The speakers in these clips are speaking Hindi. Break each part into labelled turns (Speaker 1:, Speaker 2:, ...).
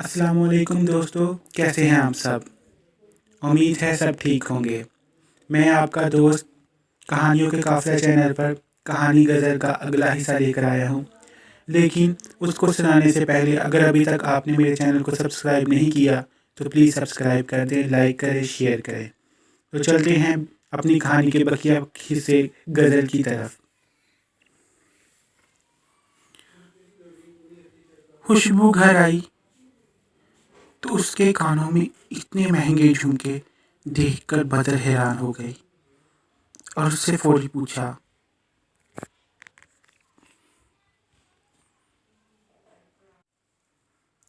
Speaker 1: अस्सलामुअलैकुम दोस्तों, कैसे हैं आप सब? उम्मीद है सब ठीक होंगे। मैं आपका दोस्त कहानियों के काफ़िला चैनल पर कहानी गज़ल का अगला हिस्सा लेकर आया हूँ। लेकिन उसको सुनाने से पहले अगर अभी तक आपने मेरे चैनल को सब्सक्राइब नहीं किया तो प्लीज़ सब्सक्राइब कर दें, लाइक करें, शेयर करें। तो चलते हैं अपनी कहानी के बकिया हिस्से गज़ल की तरफ। खुशबू घर आई तो उसके कानों में इतने महंगे झुमके देखकर बदर हैरान हो गई और उससे फौरी पूछा,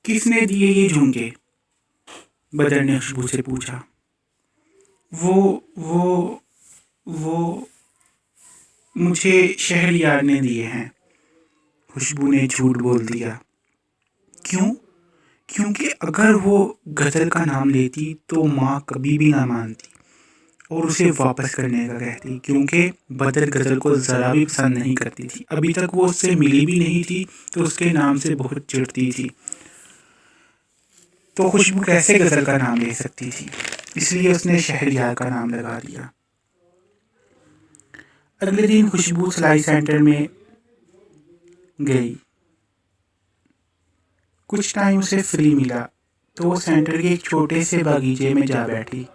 Speaker 1: किसने दिए ये झुमके? बदर ने खुशबू से पूछा। वो वो वो मुझे शहरयार ने दिए हैं, खुशबू ने झूठ बोल दिया। क्यों? क्योंकि अगर वो गजल का नाम लेती तो माँ कभी भी ना मानती और उसे वापस करने का कहती, क्योंकि बदर गजल को ज़रा भी पसंद नहीं करती थी। अभी तक वो उससे मिली भी नहीं थी तो उसके नाम से बहुत चिढ़ती थी। तो खुशबू कैसे गजल का नाम ले सकती थी, इसलिए उसने शहरयार का नाम लगा दिया। अगले दिन खुशबू सिलाई सेंटर में गई। कुछ टाइम उसे फ्री मिला तो वो सेंटर के एक छोटे से बागीचे में जा बैठी।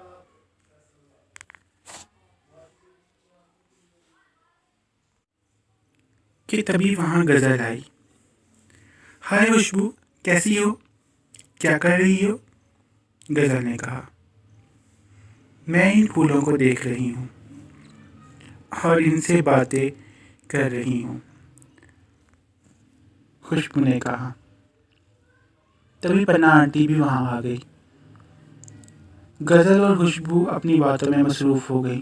Speaker 1: कि तभी वहां गजल आई। हाय खुशबू, कैसी हो? क्या कर रही हो? गजल ने कहा। मैं इन फूलों को देख रही हूँ और इनसे बातें कर रही हूँ, खुशबू ने कहा। तभी पन्ना आंटी भी वहां आ गई। गजल और खुशबू अपनी बातों में मसरूफ हो गई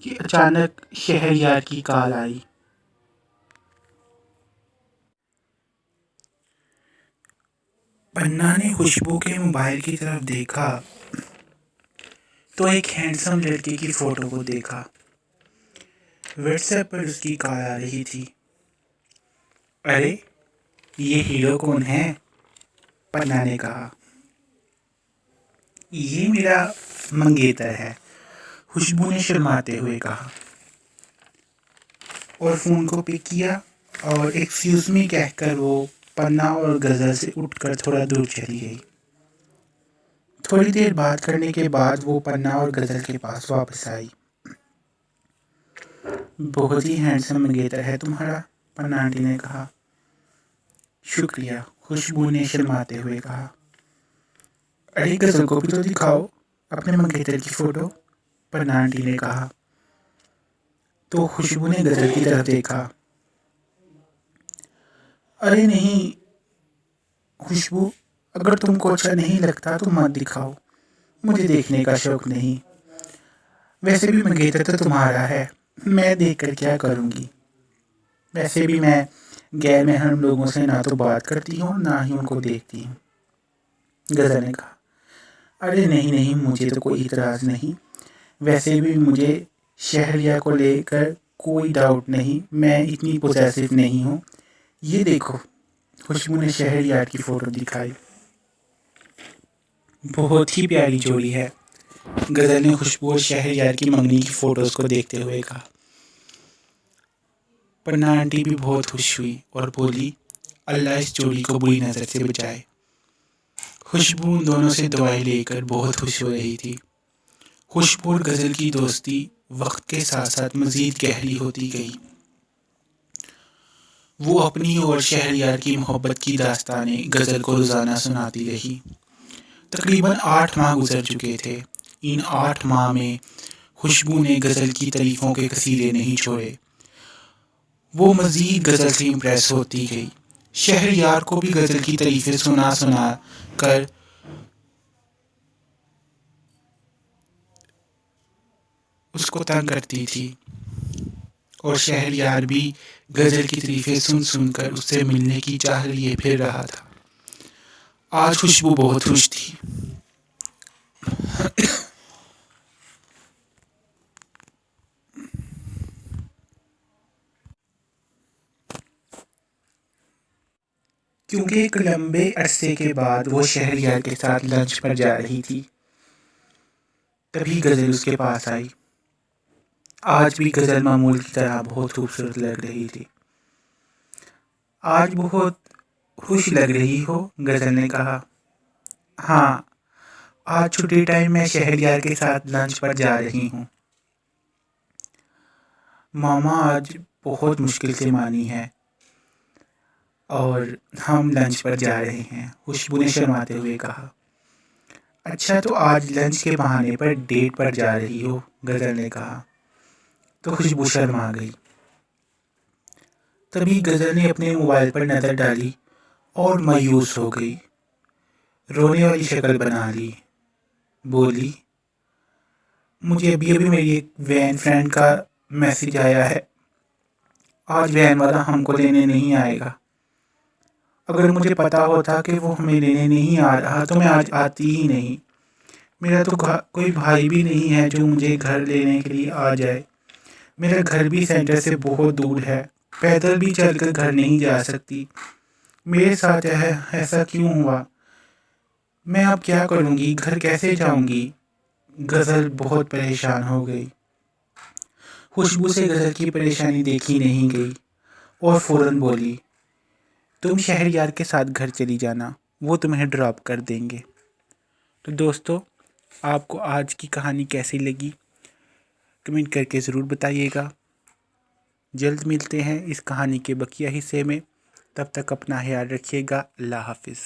Speaker 1: कि अचानक शहरयार की कॉल आई। पन्ना ने खुशबू के मोबाइल की तरफ देखा तो एक हैंडसम लड़के की फोटो को देखा। व्हाट्सएप पर उसकी कॉल आ रही थी। अरे, ये हीरो कौन है? पन्ना ने कहा। ये मेरा मंगेतर है, खुशबू ने शर्माते हुए कहा और फ़ोन को पिक किया और एक्सक्यूज़ मी कहकर वो पन्ना और गज़ल से उठकर थोड़ा दूर चली गई। थोड़ी देर बात करने के बाद वो पन्ना और गज़ल के पास वापस आई। बहुत ही हैंडसम मंगेतर है तुम्हारा, पन्ना आंटी ने कहा। शुक्रिया, खुशबू ने शर्माते हुए कहा। अरे गज़ल को भी तो दिखाओ अपने मंगेतर की फ़ोटो, पन्ना आंटी ने कहा। तो खुशबू ने गज़ल की तरफ देखा। अरे नहीं खुशबू, अगर तुमको अच्छा नहीं लगता तो मत दिखाओ, मुझे देखने का शौक नहीं। वैसे भी मंगेतर तो तुम्हारा है, मैं देखकर क्या करूँगी? वैसे भी मैं गैर महरम लोगों से ना तो बात करती हूँ ना ही उनको देखती हूँ, गज़ल ने कहा। अरे नहीं नहीं, मुझे तो कोई इतराज़ नहीं। वैसे भी मुझे शहरिया को लेकर कोई डाउट नहीं, मैं इतनी पोजेसिव नहीं हूँ। ये देखो, खुशबू ने शहरियार की फ़ोटो दिखाई। बहुत ही प्यारी जोड़ी है, गज़ल ने खुशबू और शहरयार की मंगनी की फ़ोटोज़ को देखते हुए कहा। पन्ना आंटी भी बहुत खुश हुई और बोली, अल्लाह इस जोड़ी को बुरी नज़र से बचाए। खुशबू उन दोनों से दवाई लेकर बहुत खुश हो रही थी। खुशबू और गज़ल की दोस्ती वक्त के साथ साथ मज़ीद गहरी होती गई। वो अपनी और शहरयार की मोहब्बत की दास्तानें गज़ल को रोज़ाना सुनाती रही। तकरीबन 8 माह गुजर चुके थे। इन 8 माह में खुशबू ने गज़ल की तारीफ़ों के कसीदे नहीं छोड़े। वो मज़ीद गज़ल से इम्प्रेस होती गई। शहरयार को भी गज़ल की तारीफ़ें सुना सुना कर उसको तंग करती थी और शहरयार भी गज़ल की तारीफ़ें सुन सुनकर उससे मिलने की चाह लिए फिर रहा था। आज खुशबू बहुत खुश थी। क्योंकि एक लंबे अरसे के बाद वो शहरयार के साथ लंच पर जा रही थी। तभी गज़ल उसके पास आई। आज भी गज़ल मामूल की तरह बहुत खूबसूरत लग रही थी। आज बहुत खुश लग रही हो, गज़ल ने कहा। हाँ, आज छुट्टी टाइम में शहरयार के साथ लंच पर जा रही हूँ। मामा आज बहुत मुश्किल से मानी है और हम लंच पर जा रहे हैं, खुशबू ने शर्माते हुए कहा। अच्छा, तो आज लंच के बहाने पर डेट पर जा रही हो, गज़ल ने कहा। तो खुशबू शर्मा गई। तभी गज़ल ने अपने मोबाइल पर नज़र डाली और मायूस हो गई। रोने वाली शक्ल बना ली। बोली, मुझे अभी अभी मेरी एक वैन फ्रेंड का मैसेज आया है। आज वैन वाला हमको लेने नहीं आएगा। अगर मुझे पता होता कि वो हमें लेने नहीं आ रहा तो मैं आज आती ही नहीं। मेरा तो कोई भाई भी नहीं है जो मुझे घर लेने के लिए आ जाए। मेरा घर भी सेंटर से बहुत दूर है। पैदल भी चलकर घर नहीं जा सकती। मेरे साथ ऐसा क्यों हुआ? मैं अब क्या करूँगी? घर कैसे जाऊँगी? गज़ल बहुत परेशान हो गई। खुशबू से गज़ल की परेशानी देखी नहीं गई और फ़ौरन बोली, तुम शहरयार के साथ घर चली जाना, वो तुम्हें ड्रॉप कर देंगे। तो दोस्तों, आपको आज की कहानी कैसी लगी कमेंट करके ज़रूर बताइएगा। जल्द मिलते हैं इस कहानी के बकिया हिस्से में। तब तक अपना ख्याल रखिएगा। अल्लाह हाफ़िज़।